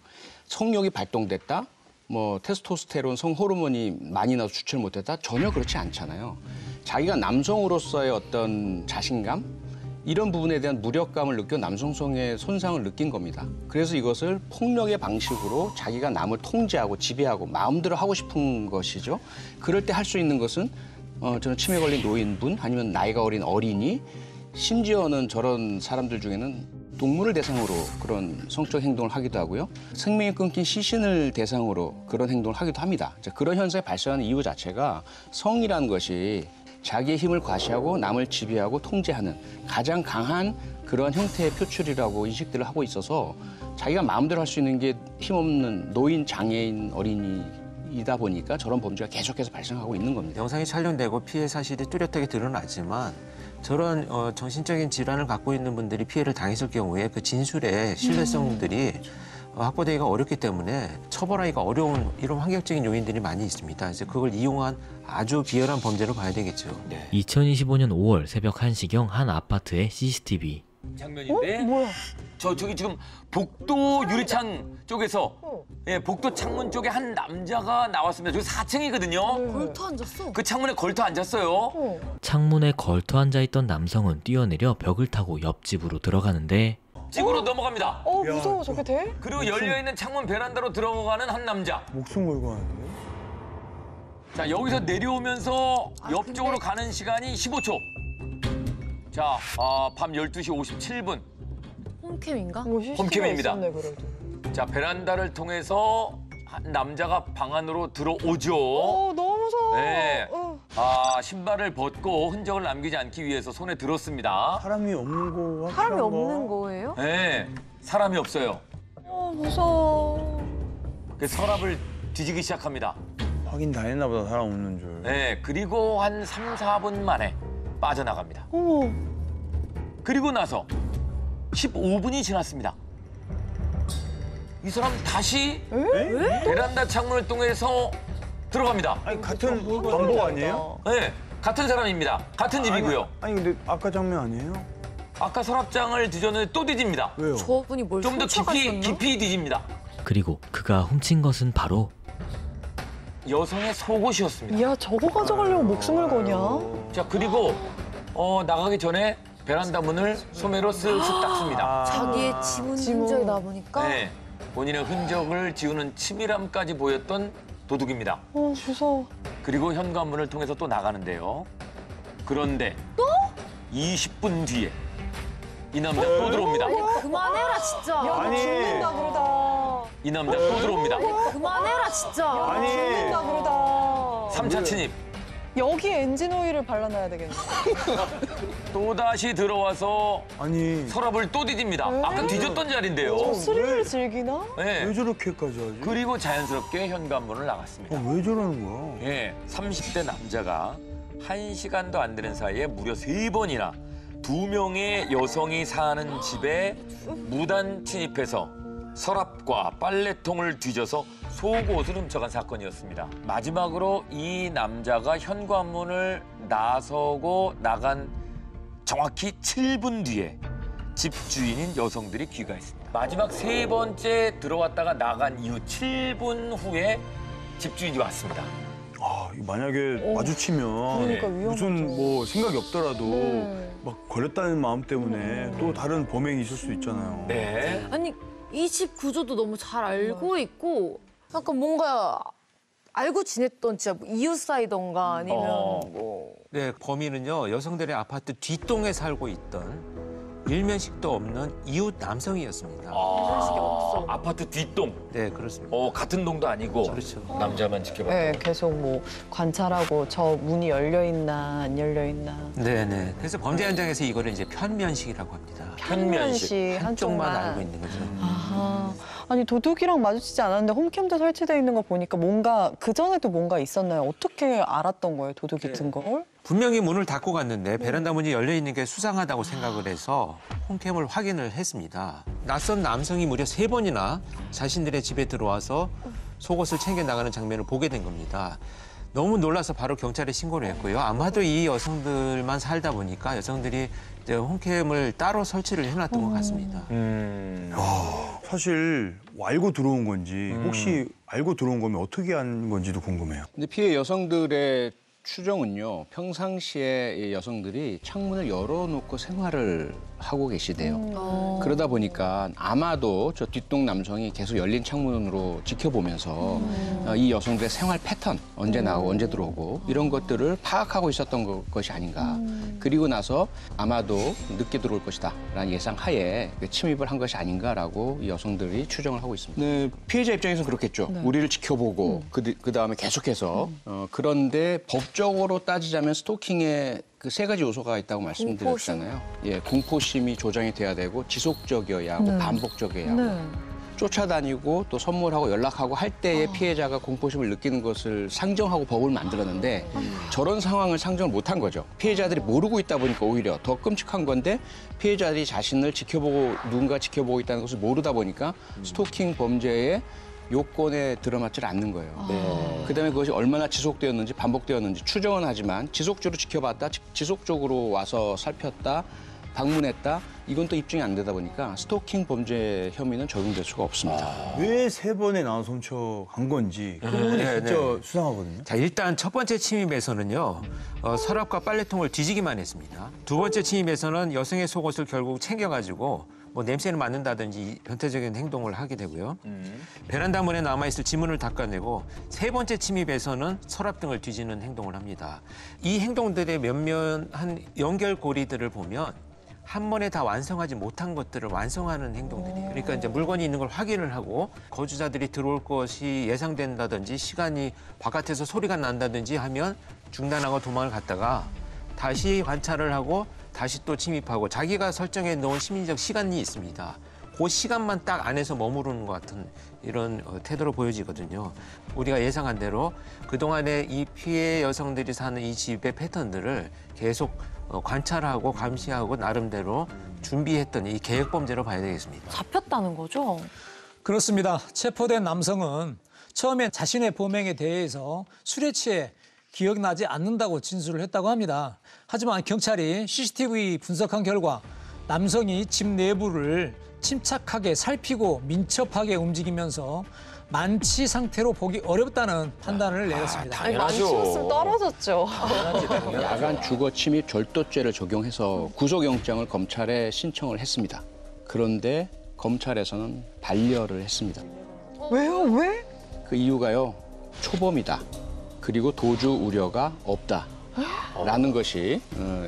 성욕이 발동됐다? 뭐 테스토스테론, 성호르몬이 많이 나서 주체를 못했다? 전혀 그렇지 않잖아요. 자기가 남성으로서의 어떤 자신감? 이런 부분에 대한 무력감을 느껴 남성성의 손상을 느낀 겁니다. 그래서 이것을 폭력의 방식으로 자기가 남을 통제하고 지배하고 마음대로 하고 싶은 것이죠. 그럴 때 할 수 있는 것은 저는 치매 걸린 노인분 아니면 나이가 어린 어린이, 심지어는 저런 사람들 중에는 동물을 대상으로 그런 성적 행동을 하기도 하고요. 생명이 끊긴 시신을 대상으로 그런 행동을 하기도 합니다. 그런 현상이 발생하는 이유 자체가 성이라는 것이 자기의 힘을 과시하고 남을 지배하고 통제하는 가장 강한 그런 형태의 표출이라고 인식들을 하고 있어서 자기가 마음대로 할 수 있는 게 힘없는 노인, 장애인, 어린이이다 보니까 저런 범죄가 계속해서 발생하고 있는 겁니다. 영상이 촬영되고 피해 사실이 뚜렷하게 드러나지만 저런 정신적인 질환을 갖고 있는 분들이 피해를 당했을 경우에 그 진술의 신뢰성들이 확보되기가 어렵기 때문에 처벌하기가 어려운 이런 환경적인 요인들이 많이 있습니다. 이제 그걸 이용한 아주 비열한 범죄로 봐야 되겠죠. 2025년 5월 새벽 1시경 한 아파트의 CCTV. 장면인데 뭐야? 저기 지금 복도 유리창 쪽에서 예, 복도 창문 쪽에 한 남자가 나왔습니다. 저기 4층이거든요. 걸터 앉았어. 그 창문에 걸터 앉았어요. 창문에 걸터 앉아있던 남성은 뛰어내려 벽을 타고 옆집으로 들어가는데 집으로 넘어갑니다. 무서워. 저게 돼? 그리고 열려있는 창문 베란다로 들어가는 한 남자. 목숨 걸고 하는데? 자, 여기서 내려오면서 옆쪽으로 가는 시간이 15초. 자, 밤 12시 57분. 홈캠인가? 홈캠입니다. 자, 베란다를 통해서 한 남자가 방 안으로 들어오죠. 너무 무서워. 네. 신발을 벗고 흔적을 남기지 않기 위해서 손에 들었습니다. 사람이 없는 거 사람이 없는 거예요? 네, 사람이 없어요. 무서워. 그 서랍을 뒤지기 시작합니다. 확인 다 했나 보다, 사람 없는 줄. 네, 그리고 한 3, 4분 만에 빠져나갑니다. 그리고 나서 15분이 지났습니다. 이 사람 다시 베란다 창문을 통해서 들어갑니다. 아니, 같은 반복 아니에요? 네, 같은 사람입니다. 같은 집이고요. 아니, 근데 아까 장면 아니에요? 아까 서랍장을 뒤졌는데 또 뒤집니다. 왜요? 저분이 뭘 좀 더 깊이 뒤집니다. 그리고 그가 훔친 것은 바로 여성의 속옷이었습니다. 야, 저거 가져가려고 목숨을 거냐? 자, 그리고 나가기 전에 베란다 문을 소매로 쓱쓱 닦습니다. 자기의 지문 흔적이 나보니까 네, 본인의 흔적을 지우는 치밀함까지 보였던 도둑입니다. 무서워. 그리고 현관문을 통해서 또 나가는데요. 그런데 또? 20분 뒤에 이 남자 또 들어옵니다. 그만해라 진짜. 야, 너 죽는다 그러다. 이 남자 또 들어옵니다. 그만해라 진짜. 아니. 죽는다 그러다. 3차 침입. 여기 엔진 오일을 발라놔야 되겠네. 또다시 들어와서 아니, 서랍을 또 뒤집니다. 아까 뒤졌던 자리인데요. 스릴을 즐기나? 네. 왜 저렇게까지 하지? 그리고 자연스럽게 현관문을 나갔습니다. 왜 저러는 거야? 예, 30대 남자가 1시간도 안 되는 사이에 무려 3번이나 2명의 여성이 사는 집에 무단 침입해서 서랍과 빨래통을 뒤져서 속옷을 훔쳐간 사건이었습니다. 마지막으로 이 남자가 현관문을 나서고 나간 정확히 7분 뒤에 집주인인 여성들이 귀가했습니다. 마지막 3번째 들어왔다가 나간 이후 7분 후에 집주인이 왔습니다. 만약에 마주치면 그러니까 무슨 뭐 생각이 없더라도 막 걸렸다는 마음 때문에 또 다른 범행이 있을 수 있잖아요. 네. 아니 이 집 구조도 너무 잘 알고 있고 약간 뭔가 알고 지냈던 진짜 뭐 이웃 사이던가 아니면 뭐 네, 범인은요 여성들의 아파트 뒷동에 살고 있던 일면식도 없는 이웃 남성이었습니다. 일면식이 없어. 아파트 뒷동. 네, 그렇습니다. 같은 동도 아니고 그렇죠. 남자만 지켜봤다. 네, 계속 뭐 관찰하고 저 문이 열려 있나 안 열려 있나. 네네. 그래서 범죄 현장에서 이거를 이제 편면식이라고 합니다. 편면식 한쪽만 알고 있는 거죠. 아하. 아니 도둑이랑 마주치지 않았는데 홈캠도 설치돼 있는 거 보니까 뭔가 그 전에도 뭔가 있었나요? 어떻게 알았던 거예요, 도둑이 든 걸? 분명히 문을 닫고 갔는데 베란다 문이 열려 있는 게 수상하다고 생각을 해서 홈캠을 확인을 했습니다. 낯선 남성이 무려 3번이나 자신들의 집에 들어와서 속옷을 챙겨 나가는 장면을 보게 된 겁니다. 너무 놀라서 바로 경찰에 신고를 했고요. 아마도 이 여성들만 살다 보니까 여성들이 이제 홈캠을 따로 설치를 해놨던 것 같습니다. 사실 알고 들어온 건지 혹시 알고 들어온 거면 어떻게 한 건지도 궁금해요. 근데 피해 여성들의 추정은요. 평상시에 이 여성들이 창문을 열어놓고 생활을 하고 계시대요. 그러다 보니까 아마도 저 뒷동 남성이 계속 열린 창문으로 지켜보면서 이 여성들의 생활 패턴, 언제 나오고 언제 들어오고 이런 것들을 파악하고 있었던 것이 아닌가. 그리고 나서 아마도 늦게 들어올 것이다 라는 예상하에 침입을 한 것이 아닌가라고 이 여성들이 추정을 하고 있습니다. 네, 피해자 입장에서는 그렇겠죠. 우리를 지켜보고 그다음에 계속해서 그런데 법적으로 따지자면 스토킹에 그 3가지 요소가 있다고 말씀드렸잖아요. 예, 공포심이 조장이 돼야 되고 지속적이어야 하고 반복적이어야 하고 쫓아다니고 또 선물하고 연락하고 할 때에 피해자가 공포심을 느끼는 것을 상정하고 법을 만들었는데 저런 상황을 상정을 못한 거죠. 피해자들이 모르고 있다 보니까 오히려 더 끔찍한 건데 피해자들이 자신을 지켜보고 누군가 지켜보고 있다는 것을 모르다 보니까 스토킹 범죄의 요건에 들어맞질 않는 거예요. 그다음에 그것이 얼마나 지속되었는지 반복되었는지 추정은 하지만 지속적으로 지켜봤다, 지속적으로 와서 살폈다, 방문했다, 이건 또 입증이 안 되다 보니까 스토킹 범죄 혐의는 적용될 수가 없습니다. 왜 3번에 나눠서 훔쳐간 건지 그 부분이 진짜 수상하거든요. 자, 일단 첫 번째 침입에서는요, 서랍과 빨래통을 뒤지기만 했습니다. 두 번째 침입에서는 여성의 속옷을 결국 챙겨가지고 뭐 냄새를 맡는다든지 변태적인 행동을 하게 되고요. 베란다 문에 남아있을 지문을 닦아내고 세 번째 침입에서는 서랍 등을 뒤지는 행동을 합니다. 이 행동들의 면면한 연결고리들을 보면 한 번에 다 완성하지 못한 것들을 완성하는 행동들이에요. 그러니까 이제 물건이 있는 걸 확인을 하고 거주자들이 들어올 것이 예상된다든지 시간이 바깥에서 소리가 난다든지 하면 중단하고 도망을 갔다가 다시 관찰을 하고 다시 또 침입하고 자기가 설정해 놓은 심리적 시간이 있습니다. 그 시간만 딱 안에서 머무르는 것 같은 이런 태도로 보여지거든요. 우리가 예상한 대로 그동안에 이 피해 여성들이 사는 이 집의 패턴들을 계속 관찰하고 감시하고 나름대로 준비했던 이 계획범죄로 봐야 되겠습니다. 잡혔다는 거죠? 그렇습니다. 체포된 남성은 처음엔 자신의 범행에 대해서 술에 취해 기억나지 않는다고 진술을 했다고 합니다. 하지만 경찰이 CCTV 분석한 결과 남성이 집 내부를 침착하게 살피고 민첩하게 움직이면서 만취 상태로 보기 어렵다는 판단을 내렸습니다. 만취였으면 떨어졌죠. 야간 주거 침입 절도죄를 적용해서 구속영장을 검찰에 신청을 했습니다. 그런데 검찰에서는 반려를 했습니다. 왜요? 왜? 그 이유가요, 초범이다. 그리고 도주 우려가 없다. 라는 것이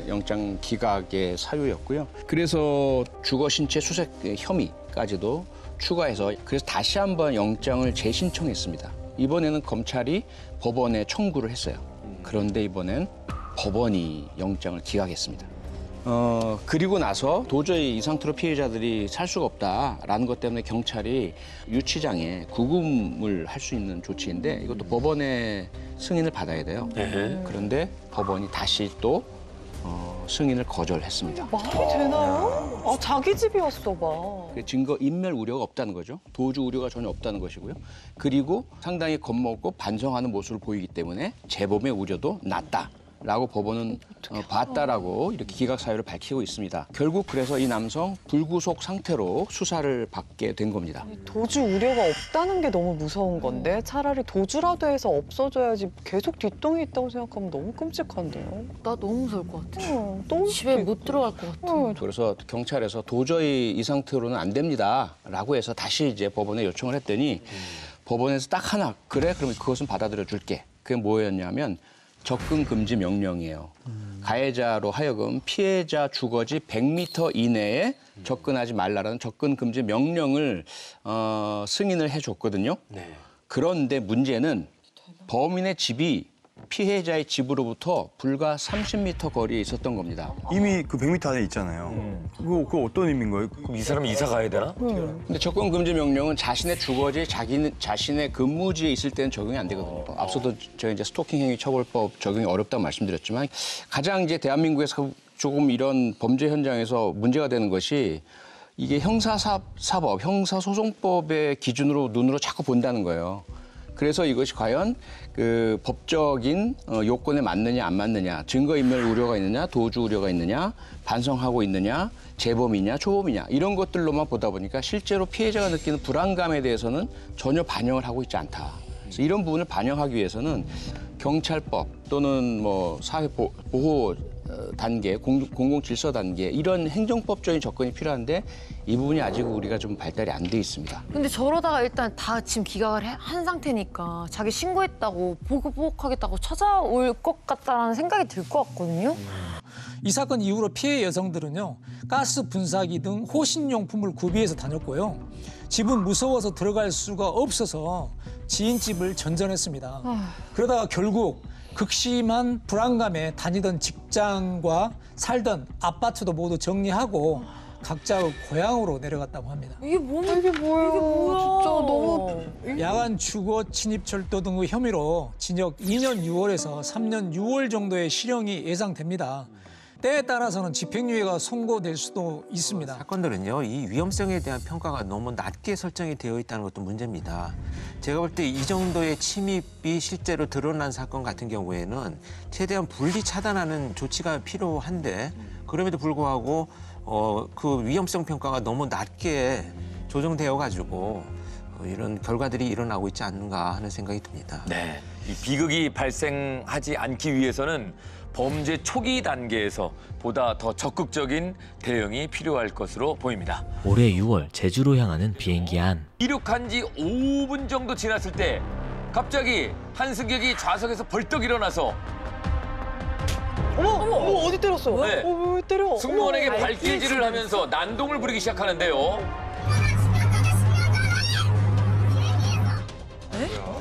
영장 기각의 사유였고요. 그래서 주거 신체 수색 혐의까지도 추가해서 그래서 다시 한번 영장을 재신청했습니다. 이번에는 검찰이 법원에 청구를 했어요. 그런데 이번엔 법원이 영장을 기각했습니다. 그리고 나서 도저히 이 상태로 피해자들이 살 수가 없다라는 것 때문에 경찰이 유치장에 구금을 할 수 있는 조치인데 이것도 법원의 승인을 받아야 돼요. 그런데 법원이 다시 또 승인을 거절했습니다. 말이 되나요? 아, 자기 집이었어 봐. 증거 인멸 우려가 없다는 거죠. 도주 우려가 전혀 없다는 것이고요. 그리고 상당히 겁먹고 반성하는 모습을 보이기 때문에 재범의 우려도 낮다. 라고 법원은 봤다라고 이렇게 기각 사유를 밝히고 있습니다. 결국 그래서 이 남성 불구속 상태로 수사를 받게 된 겁니다. 도주 우려가 없다는 게 너무 무서운 건데 차라리 도주라도 해서 없어져야지 계속 뒷동이 있다고 생각하면 너무 끔찍한데요. 나 너무 무서울 것 같아. 또 집에 못 들어갈 것 같아. 그래서 경찰에서 도저히 이 상태로는 안 됩니다라고 해서 다시 이제 법원에 요청을 했더니 법원에서 딱 하나 그래 그러면 그것은 받아들여 줄게. 그게 뭐였냐면 접근 금지 명령이에요. 가해자로 하여금 피해자 주거지 100m 이내에 접근하지 말라라는 접근 금지 명령을 승인을 해줬거든요. 그런데 문제는 범인의 집이 피해자의 집으로부터 불과 30m 거리에 있었던 겁니다. 이미 그 100m 안에 있잖아요. 그거 어떤 의미인 거예요? 그럼 이 사람이 이사 가야 되나? 근데 접근 금지 명령은 자신의 주거지, 자신의 근무지에 있을 때는 적용이 안 되거든요. 앞서도 제가 이제 스토킹 행위 처벌법 적용이 어렵다고 말씀드렸지만 가장 이제 대한민국에서 조금 이런 범죄 현장에서 문제가 되는 것이 이게 형사사법, 형사소송법의 기준으로 눈으로 자꾸 본다는 거예요. 그래서 이것이 과연 그 법적인 요건에 맞느냐 안 맞느냐, 증거인멸 우려가 있느냐, 도주 우려가 있느냐, 반성하고 있느냐, 재범이냐, 초범이냐 이런 것들로만 보다 보니까 실제로 피해자가 느끼는 불안감에 대해서는 전혀 반영을 하고 있지 않다. 그래서 이런 부분을 반영하기 위해서는 경찰법 또는 뭐 사회보호 단계, 공공질서 단계 이런 행정법적인 접근이 필요한데 이 부분이 아직 우리가 좀 발달이 안 돼 있습니다. 근데 저러다가 일단 다 지금 기각을 한 상태니까 자기 신고했다고 보복하겠다고 찾아올 것 같다라는 생각이 들 것 같거든요. 이 사건 이후로 피해 여성들은요, 가스 분사기 등 호신용품을 구비해서 다녔고요. 집은 무서워서 들어갈 수가 없어서 지인 집을 전전했습니다. 그러다가 결국 극심한 불안감에 다니던 직장과 살던 아파트도 모두 정리하고 각자의 고향으로 내려갔다고 합니다. 이게 뭐야? 진짜 너무 야간 주거 침입 절도 등의 혐의로 징역 2년 6월에서 3년 6월 정도의 실형이 예상됩니다. 때에 따라서는 집행유예가 선고될 수도 있습니다. 사건들은요, 이 위험성에 대한 평가가 너무 낮게 설정이 되어 있다는 것도 문제입니다. 제가 볼 때 이 정도의 침입이 실제로 드러난 사건 같은 경우에는 최대한 분리 차단하는 조치가 필요한데 그럼에도 불구하고 그 위험성 평가가 너무 낮게 조정되어 가지고 이런 결과들이 일어나고 있지 않는가 하는 생각이 듭니다. 네, 이 비극이 발생하지 않기 위해서는 범죄 초기 단계에서 보다 더 적극적인 대응이 필요할 것으로 보입니다. 올해 6월 제주로 향하는 비행기 안. 이륙한 지 5분 정도 지났을 때 갑자기 한 승객이 좌석에서 벌떡 일어나서 어머 어디 때렸어? 네. 왜 때려? 승무원에게 어머, 발길질을 하면서 난동을 부리기 시작하는데요.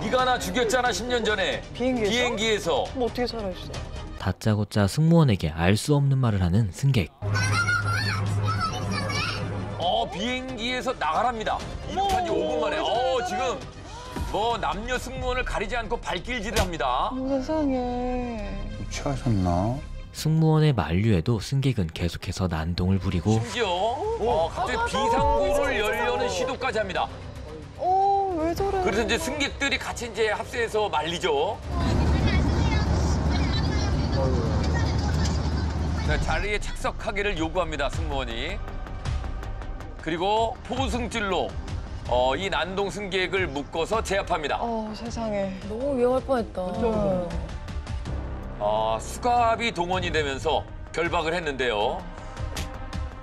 네가 나 죽였잖아 10년 전에. 비행기에서. 그럼 어떻게 살아있어? 다짜고짜 승무원에게 알 수 없는 말을 하는 승객. 비행기에서 나가랍니다. 이륙한 지 5분 만에. 지금 뭐 남녀 승무원을 가리지 않고 발길질을 합니다. 세상에. 취하셨나? 승무원의 만류에도 승객은 계속해서 난동을 부리고 심지어 갑자기 비상구를 열려는 시도까지 합니다. 왜 저래? 그래서 이제 승객들이 같이 이제 합세해서 말리죠. 자, 자리에 착석하기를 요구합니다, 승무원이. 그리고 포승줄로 이 난동 승객을 묶어서 제압합니다. 세상에. 너무 위험할 뻔했다. 수갑이 동원이 되면서 결박을 했는데요.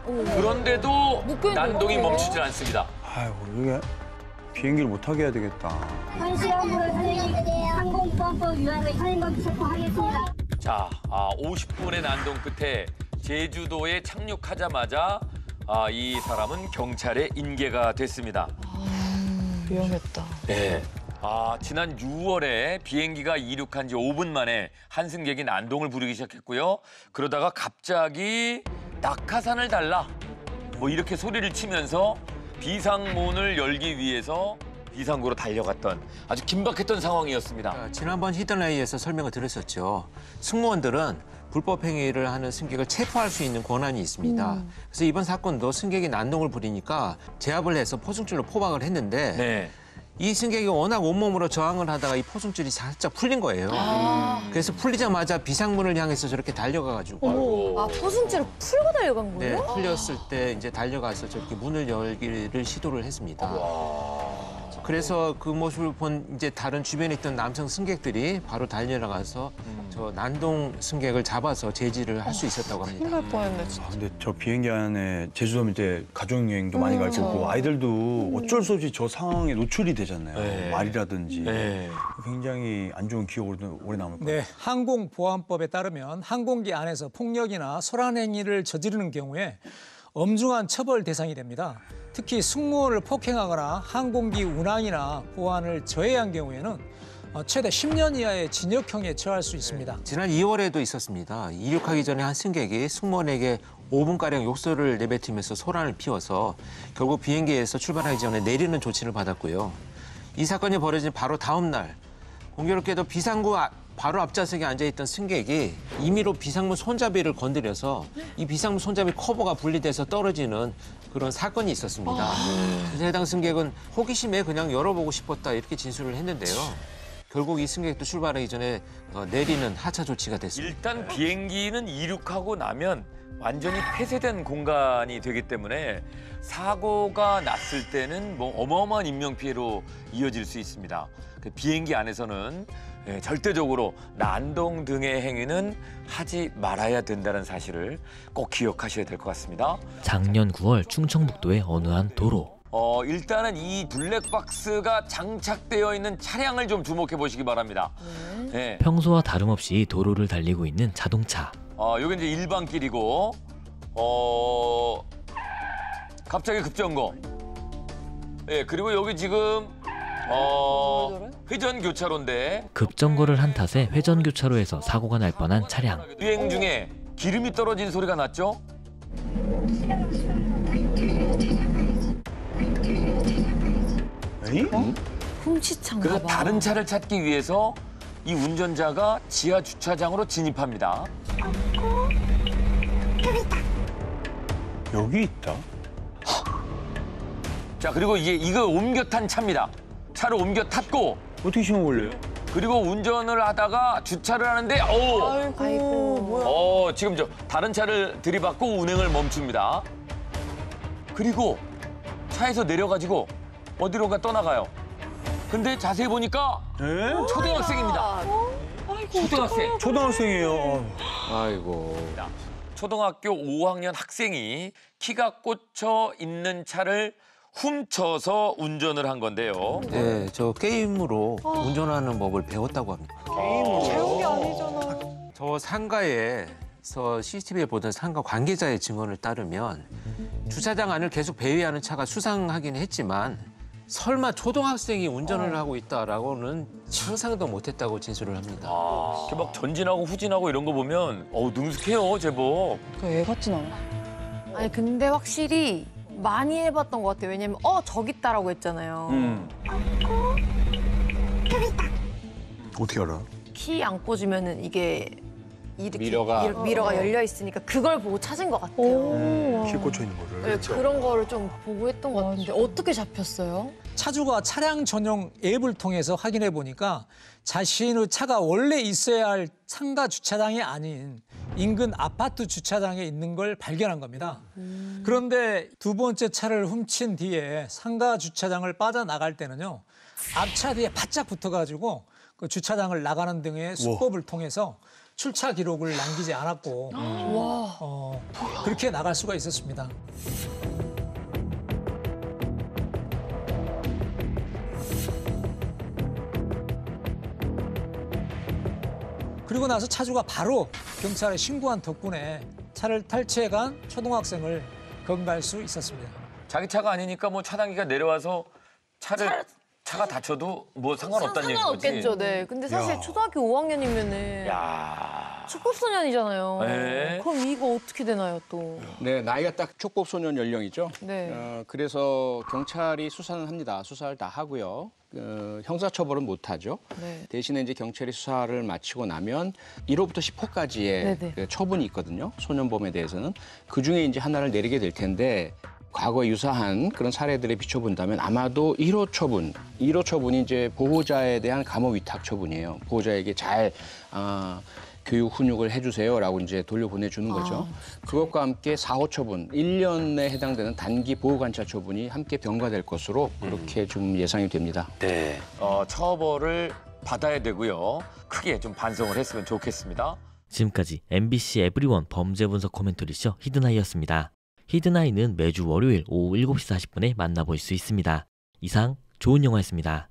그런데도 난동이 멈추질 않습니다. 아이고, 이게 비행기를 못 타게 해야 되겠다. 현실함으로 선생님 항공보안법 위반으로 현행범 체포하겠습니다. 자, 50분의 난동 끝에 제주도에 착륙하자마자 이 사람은 경찰에 인계가 됐습니다. 위험했다. 네. 지난 6월에 비행기가 이륙한 지 5분 만에 한 승객이 난동을 부리기 시작했고요. 그러다가 갑자기 낙하산을 달라 뭐 이렇게 소리를 치면서 비상문을 열기 위해서 비상구로 달려갔던 아주 긴박했던 상황이었습니다. 지난번 히든라이에서 설명을 드렸었죠. 승무원들은 불법 행위를 하는 승객을 체포할 수 있는 권한이 있습니다. 그래서 이번 사건도 승객이 난동을 부리니까 제압을 해서 포승줄로 포박을 했는데 네. 이 승객이 워낙 온몸으로 저항을 하다가 이 포승줄이 살짝 풀린 거예요. 그래서 풀리자마자 비상문을 향해서 저렇게 달려가가지고. 포승줄을 풀고 달려간 거예요? 네, 풀렸을 때 이제 달려가서 저렇게 문을 열기를 시도를 했습니다. 그래서 그 모습을 본 이제 다른 주변에 있던 남성 승객들이 바로 달려나가서 저 난동 승객을 잡아서 제지를 할 수 있었다고 합니다. 큰일 날 뻔했네, 진짜. 근데 저 비행기 안에 제주도면 이제 가족여행도 많이 갈 거고 아이들도 어쩔 수 없이 저 상황에 노출이 되잖아요. 네. 말이라든지. 네. 굉장히 안 좋은 기억으로 오래 남을 거예요. 네, 항공보안법에 따르면 항공기 안에서 폭력이나 소란 행위를 저지르는 경우에 엄중한 처벌 대상이 됩니다. 특히 승무원을 폭행하거나 항공기 운항이나 보안을 저해한 경우에는 최대 10년 이하의 징역형에 처할 수 있습니다. 지난 2월에도 있었습니다. 이륙하기 전에 한 승객이 승무원에게 5분가량 욕설을 내뱉으면서 소란을 피워서 결국 비행기에서 출발하기 전에 내리는 조치를 받았고요. 이 사건이 벌어진 바로 다음 날 공교롭게도 비상구 바로 앞좌석에 앉아있던 승객이 임의로 비상문 손잡이를 건드려서 이 비상문 손잡이 커버가 분리돼서 떨어지는 그런 사건이 있었습니다. 그래서 해당 승객은 호기심에 그냥 열어보고 싶었다 이렇게 진술을 했는데요. 결국 이 승객도 출발하기 전에 내리는 하차 조치가 됐습니다. 일단 비행기는 이륙하고 나면 완전히 폐쇄된 공간이 되기 때문에 사고가 났을 때는 뭐 어마어마한 인명피해로 이어질 수 있습니다. 비행기 안에서는 절대적으로 난동 등의 행위는 하지 말아야 된다는 사실을 꼭 기억하셔야 될 것 같습니다. 작년 9월 충청북도의 어느 한 도로. 일단은 이 블랙박스가 장착되어 있는 차량을 좀 주목해 보시기 바랍니다. 네. 평소와 다름없이 도로를 달리고 있는 자동차. 여기 이제 일반길이고, 갑자기 급정거. 예, 그리고 여기 지금 회전 교차로인데 급정거를 한 탓에 회전 교차로에서 사고가 날 뻔한 차량. 비행 중에 기름이 떨어진 소리가 났죠? 에이? 훔치차인가 그래서 봐. 다른 차를 찾기 위해서 이 운전자가 지하 주차장으로 진입합니다. 여기 있다. 자, 그리고 이거 옮겨 탄 차입니다. 차를 옮겨 탔고 어떻게 신호 걸려요? 그리고 운전을 하다가 주차를 하는데 아이고, 뭐야. 지금 다른 차를 들이받고 운행을 멈춥니다. 그리고 차에서 내려가지고 어디론가 떠나가요. 근데 자세히 보니까 에? 초등학생입니다. 초등학생. 초등학생이에요. 아이고. 초등학교 5학년 학생이 키가 꽂혀 있는 차를 훔쳐서 운전을 한 건데요. 네, 저 게임으로 운전하는 법을 배웠다고 합니다. 배운 게 아니잖아. 저 상가에서 CCTV에 보던 상가 관계자의 증언을 따르면 주차장 안을 계속 배회하는 차가 수상하긴 했지만 설마 초등학생이 운전을 하고 있다라고는 상상도 못했다고 진술을 합니다. 이렇게 막 전진하고 후진하고 이런 거 보면 능숙해요, 제법. 애 같진 않아. 아니 근데 확실히 많이 해봤던 것 같아요. 왜냐면 저기 있다라고 했잖아요. 어떻게 알아? 키 안 꽂으면은 이게 이렇게 미러가 열려 있으니까 그걸 보고 찾은 것 같아요. 키 꽂혀 있는 거를. 네, 그런 거를 좀 보고 했던 것 같은데 어떻게 잡혔어요? 차주가 차량 전용 앱을 통해서 확인해 보니까 자신의 차가 원래 있어야 할 상가 주차장이 아닌 인근 아파트 주차장에 있는 걸 발견한 겁니다. 그런데 두 번째 차를 훔친 뒤에 상가 주차장을 빠져나갈 때는요. 앞차 뒤에 바짝 붙어가지고 그 주차장을 나가는 등의 수법을 통해서 출차 기록을 남기지 않았고 그렇게 나갈 수가 있었습니다. 그리고 나서 차주가 바로 경찰에 신고한 덕분에 차를 탈취해간 초등학생을 검거할 수 있었습니다. 자기 차가 아니니까 뭐 차단기가 내려와서 차가 다쳐도 뭐 상관없다는 얘기인 거지. 상관없겠죠, 네. 근데 사실 야. 초등학교 5학년이면은 야. 축법소년이잖아요. 네. 그럼 이거 어떻게 되나요, 또? 네, 나이가 딱 촉법소년 연령이죠. 네. 그래서 경찰이 수사는 합니다. 수사를 다 하고요. 형사처벌은 못하죠. 네. 대신에 이제 경찰이 수사를 마치고 나면 1호부터 10호까지의 네네. 그 처분이 있거든요. 소년범에 대해서는. 그중에 이제 하나를 내리게 될 텐데 과거에 유사한 그런 사례들에 비춰본다면 아마도 1호 처분이 이제 보호자에 대한 감호 위탁 처분이에요. 보호자에게 잘 교육 훈육을 해주세요라고 이제 돌려보내주는 거죠. 그것과 함께 4호 처분, 1년에 해당되는 단기 보호관찰 처분이 함께 병가될 것으로 그렇게 좀 예상이 됩니다. 네. 처벌을 받아야 되고요. 크게 좀 반성을 했으면 좋겠습니다. 지금까지 MBC 에브리원 범죄 분석 코멘터리쇼 히든아이였습니다. 히든아이는 매주 월요일 오후 7시 40분에 만나볼 수 있습니다. 이상 좋은 영화였습니다.